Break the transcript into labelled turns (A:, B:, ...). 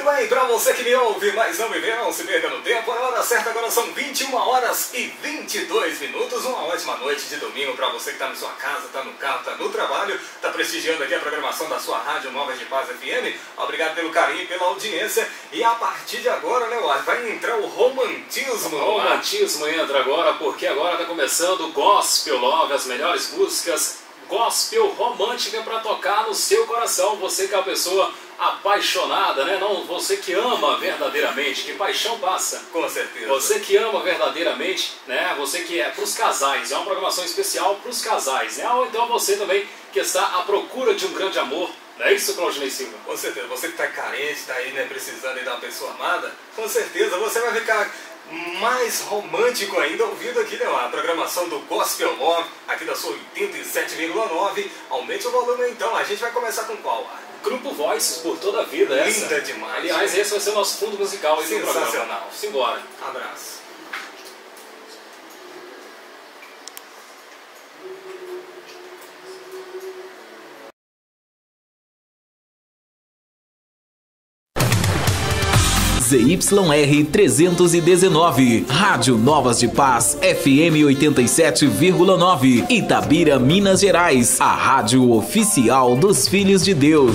A: Muito bem, para você que me ouve, mas não me vê, não se perca no tempo. A hora certa agora são 21 horas e 22 minutos. Uma ótima noite de domingo para você que está na sua casa, está no carro, está no trabalho, está prestigiando aqui a programação da sua rádio Novas de Paz FM. Obrigado pelo carinho e pela audiência. E a partir de agora, né, vai entrar o romantismo.
B: O romantismo entra agora, porque agora está começando o Gospel Love, as melhores músicas gospel romântica para tocar no seu coração. Você que é uma pessoa apaixonada, né? Não, você que ama verdadeiramente, que paixão passa.
A: Com certeza.
B: Você que ama verdadeiramente, né? Você que é para os casais, é uma programação especial para os casais, né? Ou então você também que está à procura de um grande amor. Não é isso, Claudinei Silva?
A: Com certeza. Você que está carente, está aí, né, precisando aí de uma pessoa amada, com certeza você vai ficar mais romântico ainda ouvindo aqui, né, a programação do Gospel Love, aqui da sua 87,9. Aumente o volume então. A gente vai começar com qual?
B: Grupo Voices por toda a vida.
A: Linda
B: essa.
A: demais.
B: Aliás, esse vai ser o nosso fundo musical.
A: Sensacional.
B: Simbora.
A: Abraço.
C: ZYR 319, Rádio Novas de Paz, FM 87,9, Itabira, Minas Gerais, a rádio oficial dos Filhos de Deus.